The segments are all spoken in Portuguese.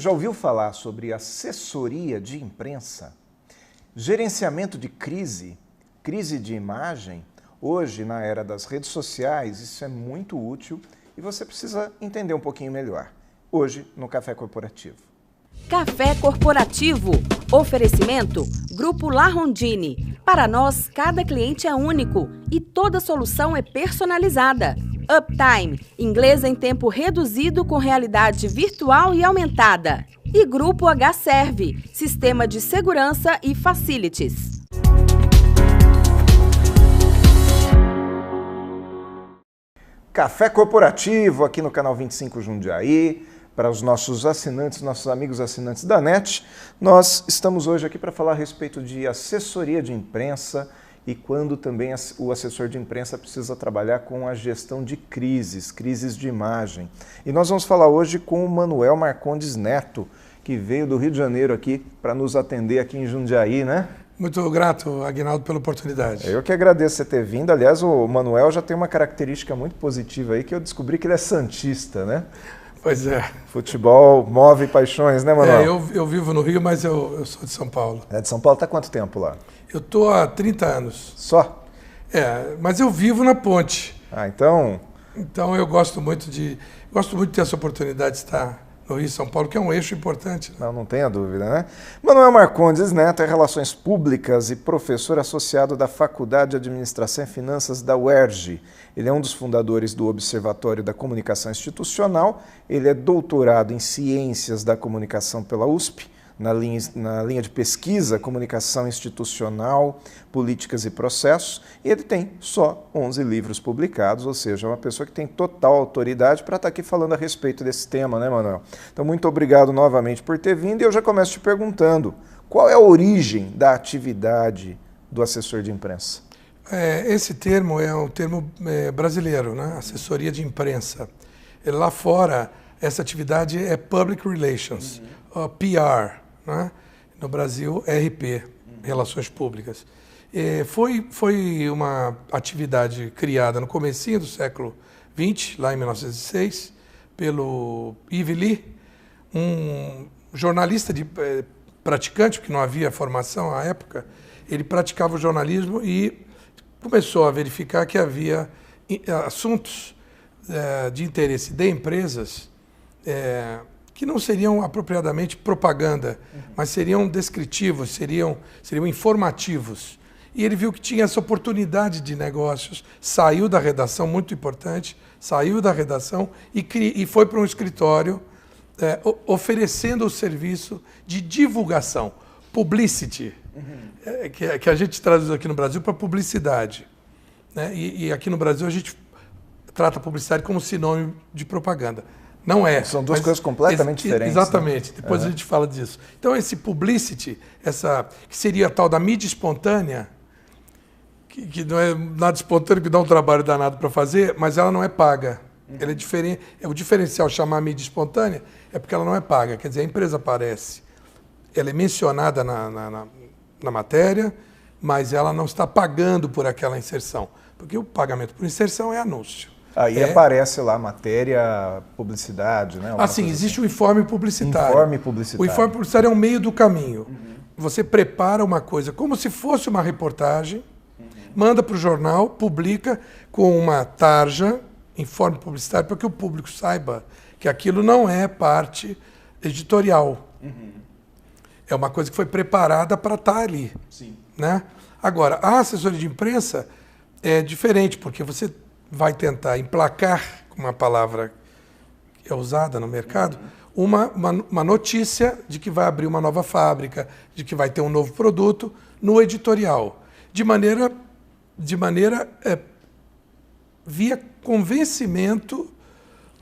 já ouviu falar sobre assessoria de imprensa? Gerenciamento de crise, crise de imagem? Hoje, na era das redes sociais, isso é muito útil e você precisa entender um pouquinho melhor. Hoje, no Café Corporativo. Café Corporativo. Oferecimento Grupo La Rondine. Para nós, cada cliente é único e toda solução é personalizada. Uptime, inglês em tempo reduzido com realidade virtual e aumentada. E Grupo H-Serve, sistema de segurança e facilities. Café Corporativo aqui no canal 25 Jundiaí. Para os nossos assinantes, nossos amigos assinantes da NET, nós estamos hoje aqui para falar a respeito de assessoria de imprensa e quando também o assessor de imprensa precisa trabalhar com a gestão de crises de imagem. E nós vamos falar hoje com o Manuel Marcondes Neto, que veio do Rio de Janeiro aqui para nos atender aqui em Jundiaí, né? Muito grato, Aguinaldo, pela oportunidade. Eu que agradeço você ter vindo. Aliás, o Manuel já tem uma característica muito positiva aí, que eu descobri que ele é santista, né? Pois é. Futebol move paixões, né, Manuel? Eu vivo no Rio, mas eu sou de São Paulo. É de São Paulo, está há quanto tempo lá? Eu estou há 30 anos. Só? Mas eu vivo na ponte. Ah, então... Então eu gosto muito de ter essa oportunidade de estar no Rio e São Paulo, que é um eixo importante. Né? Não tenha dúvida, né? Manuel Marcondes Neto é Relações Públicas e professor associado da Faculdade de Administração e Finanças da UERJ. Ele é um dos fundadores do Observatório da Comunicação Institucional, ele é doutorado em Ciências da Comunicação pela USP, na linha de pesquisa, Comunicação Institucional, Políticas e Processos, e ele tem só 11 livros publicados, ou seja, é uma pessoa que tem total autoridade para estar aqui falando a respeito desse tema, né, Manuel? Então, muito obrigado novamente por ter vindo, e eu já começo te perguntando, qual é a origem da atividade do assessor de imprensa? Esse termo é um termo brasileiro, né? Assessoria de imprensa. Lá fora, essa atividade é Public Relations, PR, né? No Brasil, RP, Relações Públicas. Foi uma atividade criada no comecinho do século XX, lá em 1906, pelo Yves Lee, um jornalista praticante, porque não havia formação à época. Ele praticava o jornalismo e começou a verificar que havia assuntos de interesse de empresas que não seriam apropriadamente propaganda, mas seriam descritivos, seriam informativos. E ele viu que tinha essa oportunidade de negócios, saiu da redação, muito importante, saiu da redação e foi para um escritório oferecendo o serviço de divulgação, publicity, que a gente traduz aqui no Brasil para publicidade. Né? E aqui no Brasil a gente trata a publicidade como sinônimo de propaganda. Não é. São duas coisas completamente diferentes. Exatamente. Né? Depois a gente fala disso. Então, esse publicity, que seria a tal da mídia espontânea, que não é nada espontâneo, que dá um trabalho danado para fazer, mas ela não é paga. Ela é diferente. O diferencial chamar mídia espontânea é porque ela não é paga. Quer dizer, a empresa aparece, ela é mencionada na matéria, mas ela não está pagando por aquela inserção. Porque o pagamento por inserção é anúncio. Aí aparece lá matéria, publicidade, né? Sim, existe o informe publicitário. Informe publicitário. O informe publicitário é um meio do caminho. Você prepara uma coisa como se fosse uma reportagem, manda para o jornal, publica com uma tarja, informe publicitário, para que o público saiba que aquilo não é parte editorial. É uma coisa que foi preparada para estar ali. Sim. Né? Agora, a assessoria de imprensa é diferente, porque você vai tentar emplacar, com uma palavra que é usada no mercado, uma notícia de que vai abrir uma nova fábrica, de que vai ter um novo produto no editorial, de maneira via convencimento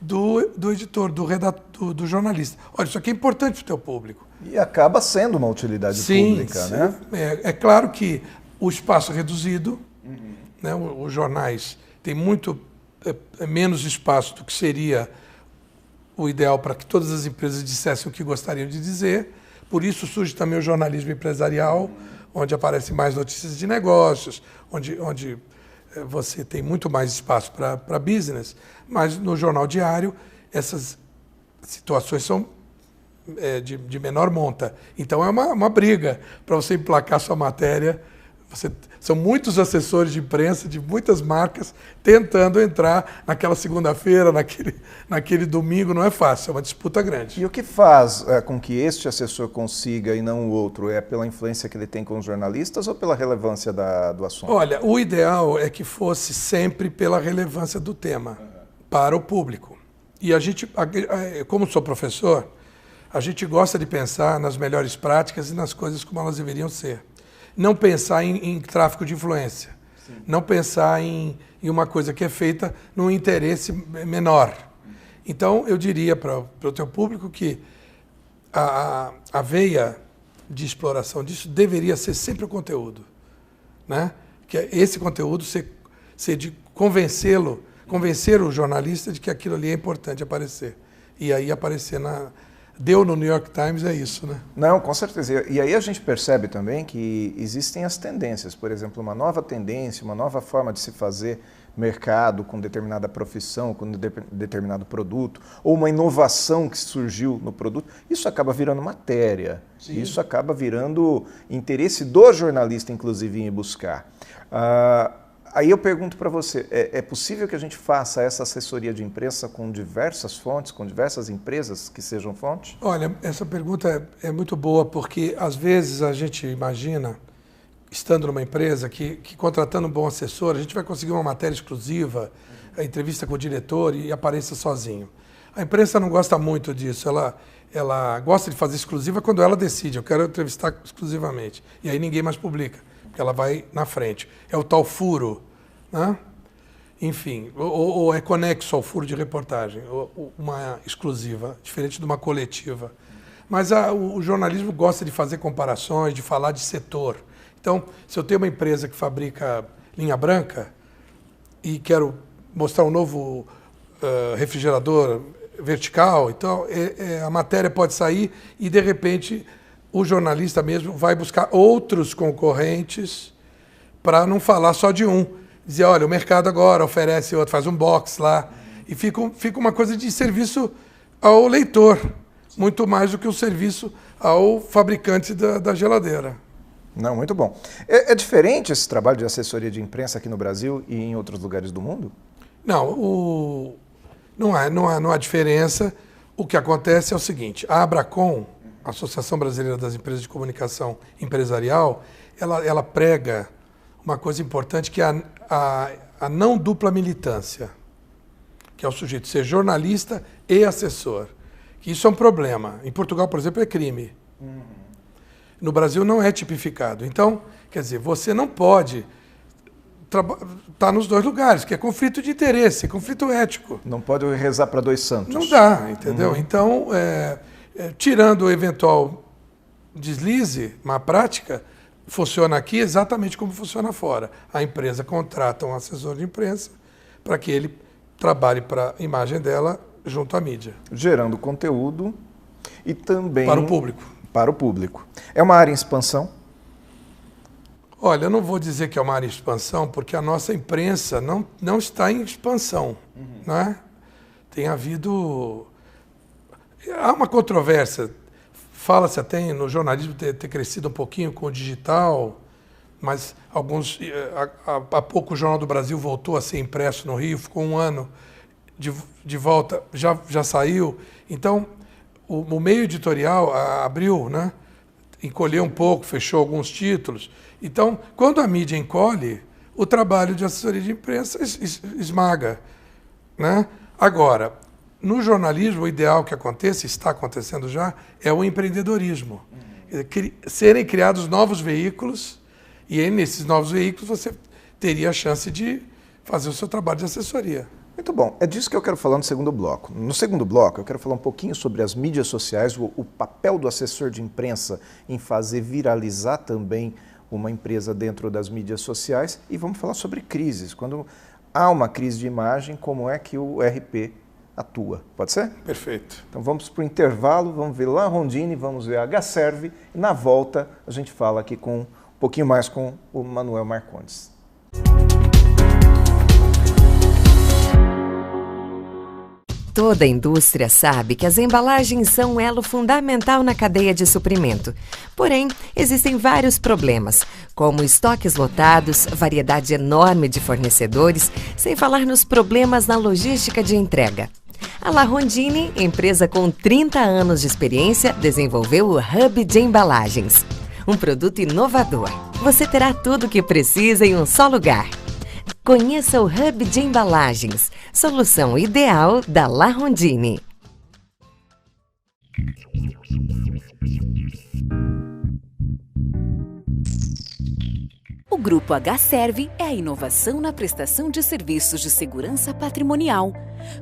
do editor, do redator, do jornalista. Olha, isso aqui é importante para o teu público. E acaba sendo uma utilidade pública, né? É claro que o espaço é reduzido, né? Os jornais têm muito menos espaço do que seria o ideal para que todas as empresas dissessem o que gostariam de dizer. Por isso surge também o jornalismo empresarial, onde aparecem mais notícias de negócios, onde você tem muito mais espaço para business, mas no jornal diário essas situações são de menor monta. Então é uma briga para você emplacar sua matéria. São muitos assessores de imprensa de muitas marcas tentando entrar naquela segunda-feira, naquele domingo. Não é fácil, é uma disputa grande. E o que faz com que este assessor consiga e não o outro? É pela influência que ele tem com os jornalistas ou pela relevância do assunto? Olha, o ideal é que fosse sempre pela relevância do tema para o público. E a gente, como sou professor, a gente gosta de pensar nas melhores práticas e nas coisas como elas deveriam ser. Não pensar em tráfico de influência. Sim. Não pensar em uma coisa que é feita num interesse menor. Então, eu diria para o teu público que a veia de exploração disso deveria ser sempre o conteúdo. Né? Que esse conteúdo ser de convencer o jornalista de que aquilo ali é importante aparecer. E aí aparecer Deu no New York Times, é isso, né? Não, com certeza. E aí a gente percebe também que existem as tendências. Por exemplo, uma nova tendência, uma nova forma de se fazer mercado com determinada profissão, com determinado produto, ou uma inovação que surgiu no produto. Isso acaba virando matéria. Sim. Isso acaba virando interesse do jornalista, inclusive, em buscar. Aí eu pergunto para você, é possível que a gente faça essa assessoria de imprensa com diversas fontes, com diversas empresas que sejam fontes? Olha, essa pergunta é muito boa, porque às vezes a gente imagina, estando numa empresa, que contratando um bom assessor, a gente vai conseguir uma matéria exclusiva, a entrevista com o diretor e apareça sozinho. A imprensa não gosta muito disso, ela gosta de fazer exclusiva quando ela decide, eu quero entrevistar exclusivamente, e aí ninguém mais publica. Ela vai na frente. É o tal furo, né? Enfim, ou é conexo ao furo de reportagem, ou uma exclusiva, diferente de uma coletiva. Mas o jornalismo gosta de fazer comparações, de falar de setor. Então, se eu tenho uma empresa que fabrica linha branca e quero mostrar um novo refrigerador vertical, então a matéria pode sair e, de repente, o jornalista mesmo vai buscar outros concorrentes para não falar só de um. Dizer, olha, o mercado agora oferece outro, faz um box lá. E fica uma coisa de serviço ao leitor, muito mais do que o serviço ao fabricante da geladeira. Não, muito bom. É diferente esse trabalho de assessoria de imprensa aqui no Brasil e em outros lugares do mundo? Não, não há diferença. O que acontece é o seguinte, a Abracom, a Associação Brasileira das Empresas de Comunicação Empresarial, ela prega uma coisa importante que é a não dupla militância, que é o sujeito ser jornalista e assessor. Que isso é um problema. Em Portugal, por exemplo, é crime. No Brasil não é tipificado. Então, quer dizer, você não pode estar nos dois lugares, que é conflito de interesse, conflito ético. Não pode rezar para dois santos. Não dá, entendeu? Então, tirando o eventual deslize, má prática, funciona aqui exatamente como funciona fora. A empresa contrata um assessor de imprensa para que ele trabalhe para a imagem dela junto à mídia. Gerando conteúdo e também... Para o público. Para o público. É uma área em expansão? Olha, eu não vou dizer que é uma área em expansão, porque a nossa imprensa não está em expansão. Né? Tem havido... Há uma controvérsia. Fala-se até no jornalismo ter crescido um pouquinho com o digital, mas há pouco o Jornal do Brasil voltou a ser impresso no Rio, ficou um ano de volta, já saiu. Então, o meio editorial abriu, né? Encolheu um pouco, fechou alguns títulos. Então, quando a mídia encolhe, o trabalho de assessoria de imprensa esmaga. Né? Agora, no jornalismo, o ideal que aconteça, está acontecendo já, é o empreendedorismo. Serem criados novos veículos, e aí, nesses novos veículos você teria a chance de fazer o seu trabalho de assessoria. Muito bom. É disso que eu quero falar no segundo bloco. No segundo bloco, eu quero falar um pouquinho sobre as mídias sociais, o papel do assessor de imprensa em fazer viralizar também uma empresa dentro das mídias sociais, e vamos falar sobre crises. Quando há uma crise de imagem, como é que o RP atua. Pode ser? Perfeito. Então vamos para o intervalo, vamos ver La Rondine, vamos ver a H-Serve, e na volta a gente fala aqui um pouquinho mais com o Manuel Marcondes. Toda a indústria sabe que as embalagens são um elo fundamental na cadeia de suprimento. Porém, existem vários problemas, como estoques lotados, variedade enorme de fornecedores, sem falar nos problemas na logística de entrega. A La Rondine, empresa com 30 anos de experiência, desenvolveu o Hub de Embalagens. Um produto inovador. Você terá tudo o que precisa em um só lugar. Conheça o Hub de Embalagens, solução ideal da La Rondine. O Grupo H-Serve é a inovação na prestação de serviços de segurança patrimonial,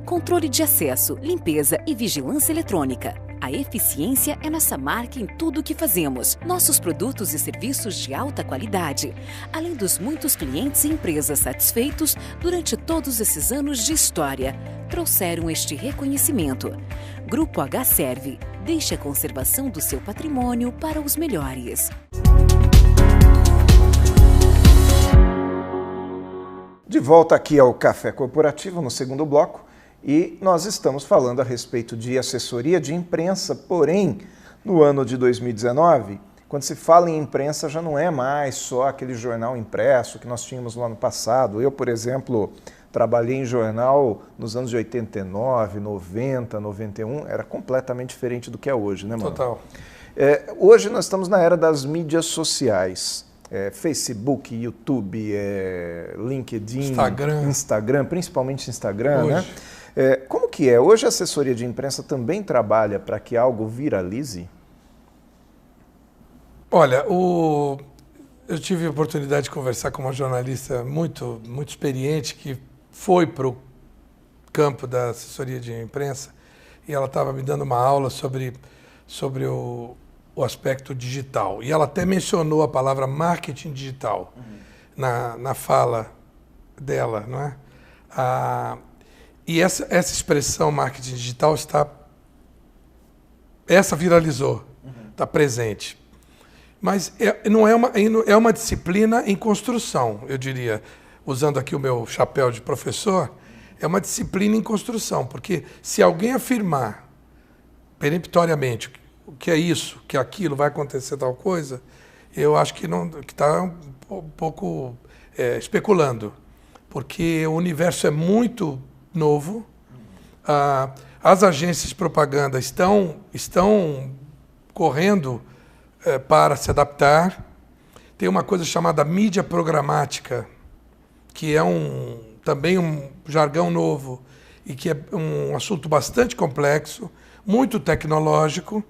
controle de acesso, limpeza e vigilância eletrônica. A eficiência é nossa marca em tudo o que fazemos. Nossos produtos e serviços de alta qualidade, além dos muitos clientes e empresas satisfeitos durante todos esses anos de história, trouxeram este reconhecimento. Grupo H-Serve, deixe a conservação do seu patrimônio para os melhores. De volta aqui ao Café Corporativo, no segundo bloco, e nós estamos falando a respeito de assessoria de imprensa, porém, no ano de 2019, quando se fala em imprensa, já não é mais só aquele jornal impresso que nós tínhamos no ano passado. Eu, por exemplo, trabalhei em jornal nos anos de 89, 90, 91, era completamente diferente do que é hoje, né, mano? Total. Hoje nós estamos na era das mídias sociais. Facebook, YouTube, LinkedIn, Instagram, principalmente Instagram, hoje, né? Como que é? Hoje a assessoria de imprensa também trabalha para que algo viralize? Olha, eu tive a oportunidade de conversar com uma jornalista muito experiente que foi para o campo da assessoria de imprensa e ela estava me dando uma aula sobre o aspecto digital. E ela até mencionou a palavra marketing digital na fala dela, não é? E essa expressão marketing digital essa viralizou, está presente. Mas é uma disciplina em construção, eu diria, usando aqui o meu chapéu de professor, é uma disciplina em construção, porque se alguém afirmar peremptoriamente o que é isso, que aquilo, vai acontecer tal coisa, eu acho que está um pouco especulando, porque o universo é muito novo, as agências de propaganda estão correndo para se adaptar. Tem uma coisa chamada mídia programática, que é também um jargão novo e que é um assunto bastante complexo, muito tecnológico,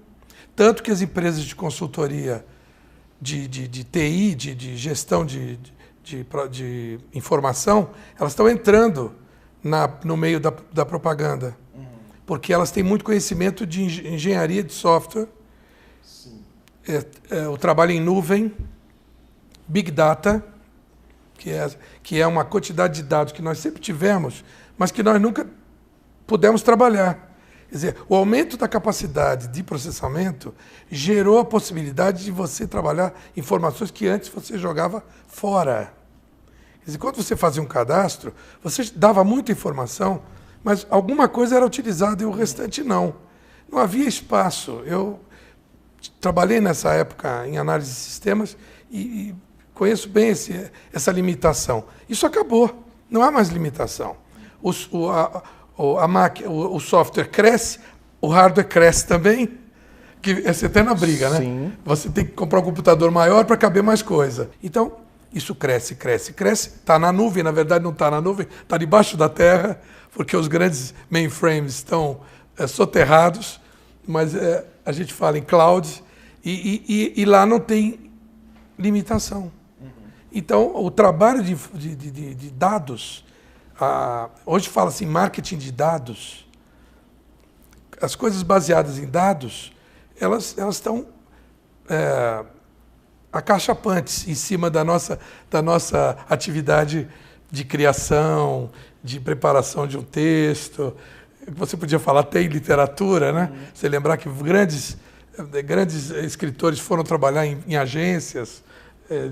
tanto que as empresas de consultoria de TI, de gestão de informação, elas estão entrando no meio da propaganda, porque elas têm muito conhecimento de engenharia de software, o trabalho em nuvem, Big Data, que é uma quantidade de dados que nós sempre tivemos, mas que nós nunca pudemos trabalhar. Quer dizer, o aumento da capacidade de processamento gerou a possibilidade de você trabalhar informações que antes você jogava fora. Quer dizer, quando você fazia um cadastro, você dava muita informação, mas alguma coisa era utilizada e o restante não. Não havia espaço. Eu trabalhei nessa época em análise de sistemas e conheço bem essa limitação. Isso acabou. Não há mais limitação. O software cresce, o hardware cresce também, que essa eterna briga, né? Sim. Você tem que comprar um computador maior para caber mais coisa. Então, isso cresce. Está na nuvem, na verdade não está na nuvem, está debaixo da terra, porque os grandes mainframes estão soterrados, mas a gente fala em cloud, e lá não tem limitação. Então, o trabalho de dados, hoje fala-se em marketing de dados, as coisas baseadas em dados, elas estão acachapantes em cima da nossa atividade de criação, de preparação de um texto. Você podia falar até em literatura, né? Você lembrar que grandes escritores foram trabalhar em agências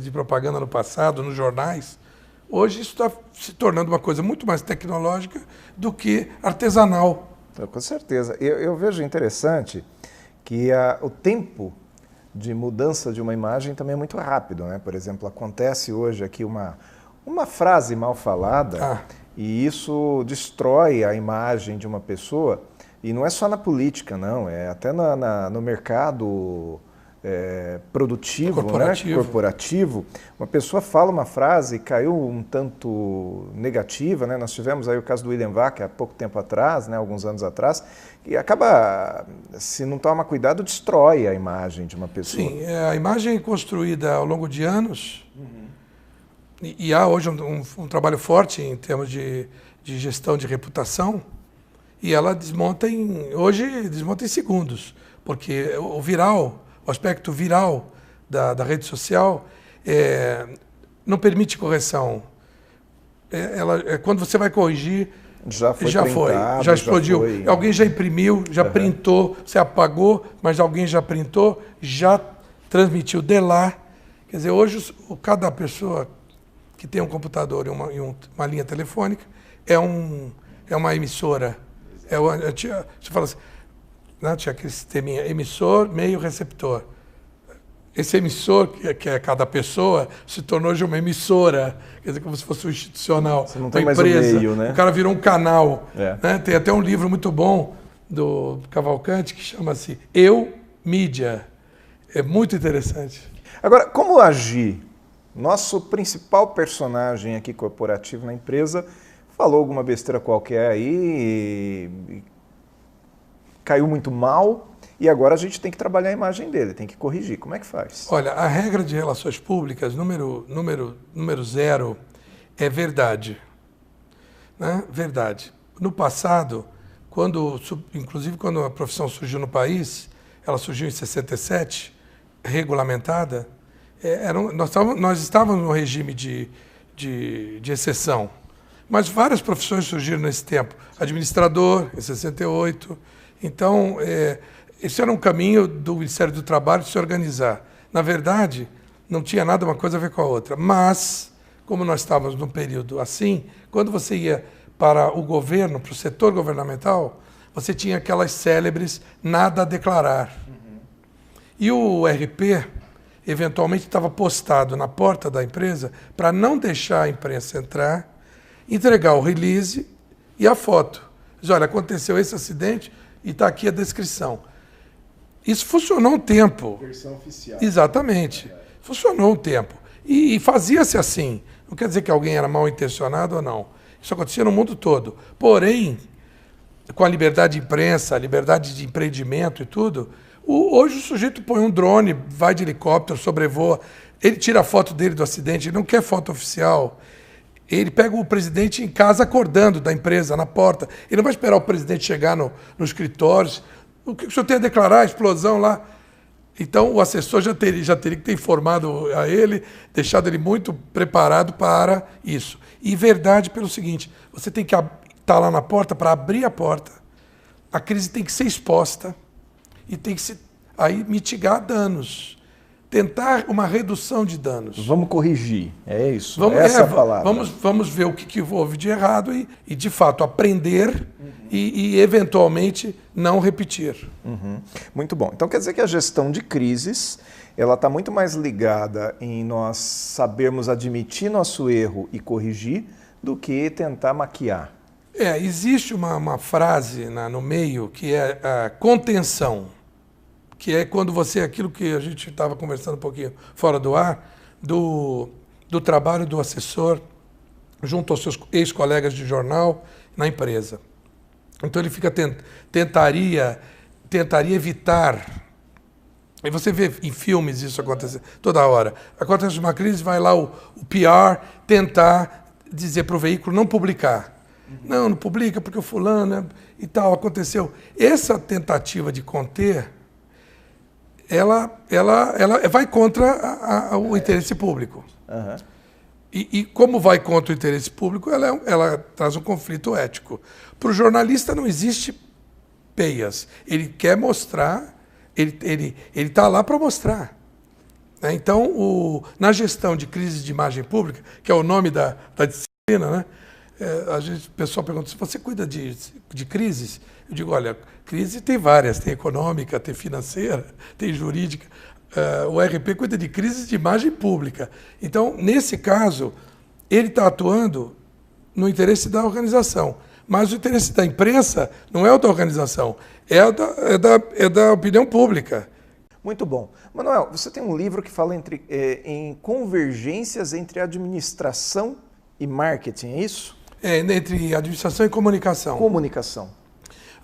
de propaganda no passado, nos jornais. Hoje isso está se tornando uma coisa muito mais tecnológica do que artesanal. Com certeza. Eu vejo interessante que o tempo de mudança de uma imagem também é muito rápido, né? Por exemplo, acontece hoje aqui uma frase mal falada e isso destrói a imagem de uma pessoa. E não é só na política, não. É até no mercado produtivo, corporativo. Uma pessoa fala uma frase e caiu um tanto negativa, né? Nós tivemos aí o caso do William Vac há pouco tempo atrás, né? Alguns anos atrás, e acaba, se não toma cuidado, destrói a imagem de uma pessoa. Sim, a imagem construída ao longo de anos, e há hoje um trabalho forte em termos de gestão de reputação, e ela hoje desmonta em segundos, porque o aspecto viral da rede social não permite correção. Quando você vai corrigir, já explodiu. Alguém já imprimiu, já printou, você apagou, mas alguém já printou, já transmitiu de lá. Quer dizer, hoje cada pessoa que tem um computador e uma linha telefônica é uma emissora. Você fala assim, não, tinha aquele sisteminha, emissor, meio, receptor. Esse emissor, que é cada pessoa, se tornou de uma emissora, quer dizer, como se fosse um institucional, você não tem uma mais empresa. O meio, né? O cara virou um canal. Né? Tem até um livro muito bom do Cavalcante que chama-se Eu, Mídia. É muito interessante. Agora, como agir? Nosso principal personagem aqui corporativo na empresa falou alguma besteira qualquer aí, caiu muito mal e agora a gente tem que trabalhar a imagem dele, tem que corrigir. Como é que faz? Olha, a regra de relações públicas, número 0, é verdade. Né? Verdade. No passado, inclusive quando a profissão surgiu no país, ela surgiu em 67, regulamentada, nós estávamos no regime de exceção. Mas várias profissões surgiram nesse tempo. Administrador, em 68. Então, esse era um caminho do Ministério do Trabalho de se organizar. Na verdade, não tinha nada uma coisa a ver com a outra. Mas, como nós estávamos num período assim, quando você ia para o governo, para o setor governamental, você tinha aquelas célebres nada a declarar. E o RP, eventualmente, estava postado na porta da empresa para não deixar a imprensa entrar, entregar o release e a foto. Diz, olha, aconteceu esse acidente e está aqui a descrição. Isso funcionou um tempo. Versão oficial. Exatamente. Funcionou um tempo. E fazia-se assim. Não quer dizer que alguém era mal intencionado ou não. Isso acontecia no mundo todo. Porém, com a liberdade de imprensa, a liberdade de empreendimento e tudo, hoje o sujeito põe um drone, vai de helicóptero, sobrevoa, ele tira a foto dele do acidente, ele não quer foto oficial. Ele pega o presidente em casa acordando da empresa, na porta. Ele não vai esperar o presidente chegar no escritório. O que o senhor tem a declarar? A explosão lá. Então, o assessor já teria que ter informado a ele, deixado ele muito preparado para isso. E verdade pelo seguinte, você tem que estar lá na porta para abrir a porta. A crise tem que ser exposta e tem que aí mitigar danos. Tentar uma redução de danos. Vamos corrigir, é isso, essa é a palavra. Vamos ver o que houve de errado e de fato, aprender e eventualmente, não repetir. Muito bom. Então, quer dizer que a gestão de crises, ela está muito mais ligada em nós sabermos admitir nosso erro e corrigir do que tentar maquiar. Existe uma frase no meio que é a contenção, que é quando aquilo que a gente estava conversando um pouquinho fora do ar, do trabalho do assessor junto aos seus ex-colegas de jornal na empresa. Então ele tentaria evitar, e você vê em filmes isso acontecer toda hora. Acontece uma crise, vai lá o PR tentar dizer para o veículo não publicar. Não publica porque o fulano e tal, aconteceu. Essa tentativa de conter, ela vai contra o interesse público. E como vai contra o interesse público, ela traz um conflito ético. Para o jornalista não existe peias. Ele quer mostrar, ele está lá para mostrar. Então, na gestão de crise de imagem pública, que é o nome da disciplina, né? Às vezes o pessoal pergunta, se você cuida de crises? Eu digo, olha, crise tem várias, tem econômica, tem financeira, tem jurídica. O RP cuida de crises de imagem pública. Então, nesse caso, ele está atuando no interesse da organização. Mas o interesse da imprensa não é o da organização, é da opinião pública. Muito bom. Manuel, você tem um livro que fala em convergências entre administração e marketing, é isso? Entre administração e comunicação. Comunicação.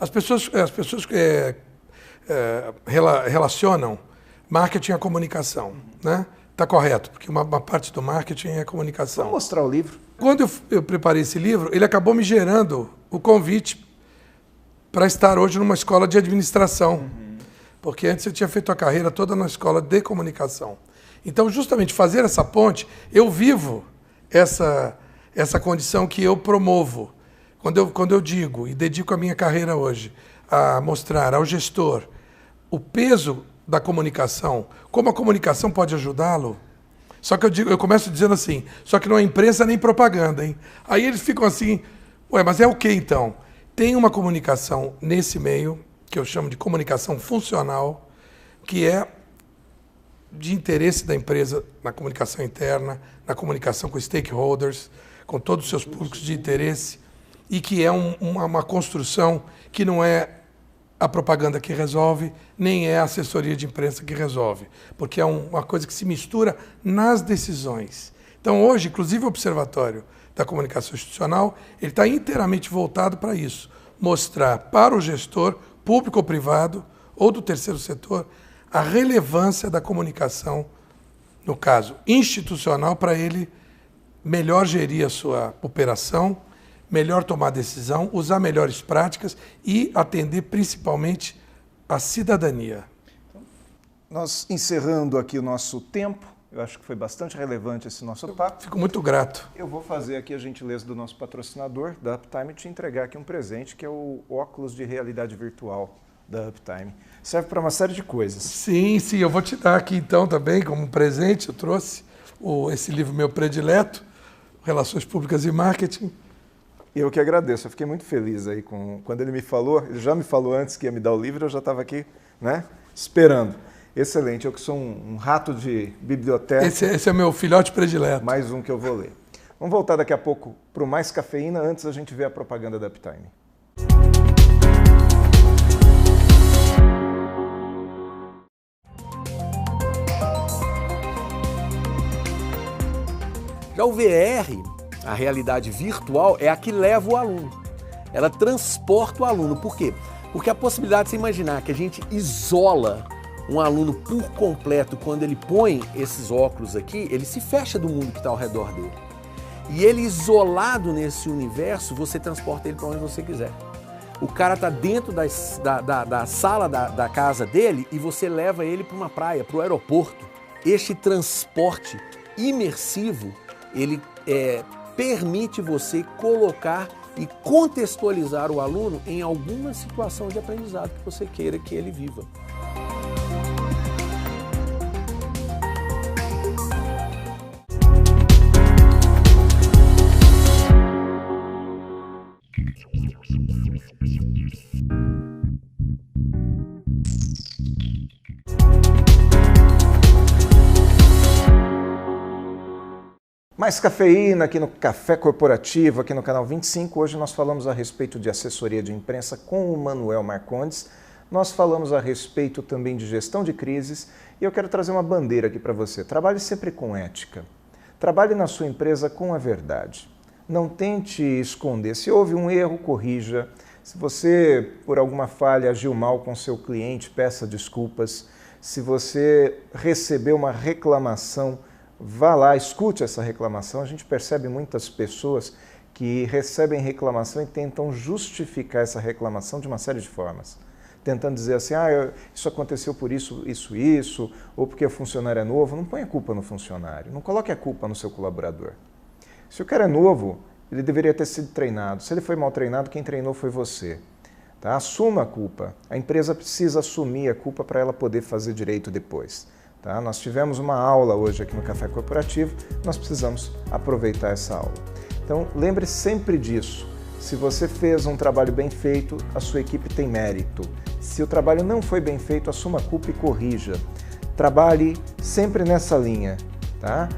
As pessoas relacionam marketing à comunicação, né? Está correto, porque uma parte do marketing é comunicação. Vamos mostrar o livro. Quando eu preparei esse livro, ele acabou me gerando o convite para estar hoje numa escola de administração. Porque antes eu tinha feito a carreira toda na escola de comunicação. Então, justamente fazer essa ponte, eu vivo essa condição que eu promovo. Quando eu digo e dedico a minha carreira hoje a mostrar ao gestor o peso da comunicação, como a comunicação pode ajudá-lo. Só que eu começo dizendo assim, só que não é imprensa nem propaganda, hein? Aí eles ficam assim, ué, mas é o que então? Tem uma comunicação nesse meio, que eu chamo de comunicação funcional, que é de interesse da empresa na comunicação interna, na comunicação com stakeholders, com todos os seus públicos de interesse, e que é uma construção que não é a propaganda que resolve, nem é a assessoria de imprensa que resolve, porque é uma coisa que se mistura nas decisões. Então, hoje, inclusive, o Observatório da Comunicação Institucional, ele está inteiramente voltado para isso, mostrar para o gestor, público ou privado, ou do terceiro setor, a relevância da comunicação, no caso institucional, para ele melhor gerir a sua operação, melhor tomar decisão, usar melhores práticas e atender principalmente a cidadania. Nós encerrando aqui o nosso tempo, eu acho que foi bastante relevante esse nosso papo. Fico muito grato. Eu vou fazer aqui a gentileza do nosso patrocinador, da Uptime, e te entregar aqui um presente, que é o óculos de realidade virtual da Uptime. Serve para uma série de coisas. Sim, eu vou te dar aqui então também, como presente, eu trouxe esse livro meu predileto, Relações Públicas e Marketing. Eu que agradeço, eu fiquei muito feliz aí quando ele me falou, ele já me falou antes que ia me dar o livro, eu já estava aqui, né, esperando. Excelente, eu que sou um rato de biblioteca. Esse é meu filhote predileto. Mais um que eu vou ler. Vamos voltar daqui a pouco para o Mais Cafeína, antes a gente ver a propaganda da Uptime. Já o VR, a realidade virtual, é a que leva o aluno. Ela transporta o aluno. Por quê? Porque a possibilidade de você imaginar que a gente isola um aluno por completo quando ele põe esses óculos aqui, ele se fecha do mundo que está ao redor dele. E ele isolado nesse universo, você transporta ele para onde você quiser. O cara está dentro da sala da casa dele e você leva ele para uma praia, para o aeroporto. Este transporte imersivo, ele permite você colocar e contextualizar o aluno em alguma situação de aprendizado que você queira que ele viva. Mais cafeína aqui no Café Corporativo, aqui no canal 25. Hoje nós falamos a respeito de assessoria de imprensa com o Manuel Marcondes. Nós falamos a respeito também de gestão de crises e eu quero trazer uma bandeira aqui para você. Trabalhe sempre com ética. Trabalhe na sua empresa com a verdade. Não tente esconder. Se houve um erro, corrija. Se você, por alguma falha, agiu mal com seu cliente, peça desculpas. Se você recebeu uma reclamação, vá lá, escute essa reclamação. A gente percebe muitas pessoas que recebem reclamação e tentam justificar essa reclamação de uma série de formas. Tentando dizer assim, isso aconteceu por isso, ou porque o funcionário é novo. Não ponha a culpa no funcionário, não coloque a culpa no seu colaborador. Se o cara é novo, ele deveria ter sido treinado. Se ele foi mal treinado, quem treinou foi você. Tá? Assuma a culpa. A empresa precisa assumir a culpa para ela poder fazer direito depois. Tá? Nós tivemos uma aula hoje aqui no Café Corporativo, nós precisamos aproveitar essa aula. Então, lembre sempre disso. Se você fez um trabalho bem feito, a sua equipe tem mérito. Se o trabalho não foi bem feito, assuma a culpa e corrija. Trabalhe sempre nessa linha, tá?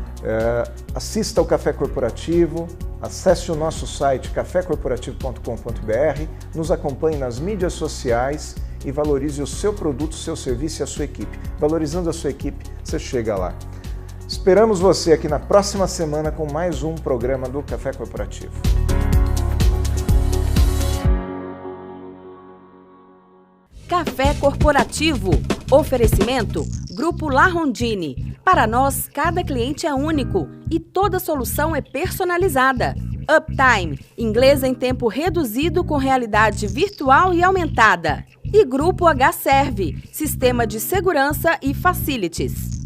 Assista ao Café Corporativo, acesse o nosso site cafécorporativo.com.br, nos acompanhe nas mídias sociais e valorize o seu produto, o seu serviço e a sua equipe. Valorizando a sua equipe, você chega lá. Esperamos você aqui na próxima semana com mais um programa do Café Corporativo. Café Corporativo. Oferecimento Grupo Larrondini. Para nós, cada cliente é único e toda solução é personalizada. Uptime, inglês em tempo reduzido com realidade virtual e aumentada. E Grupo H-Serve, sistema de segurança e facilities.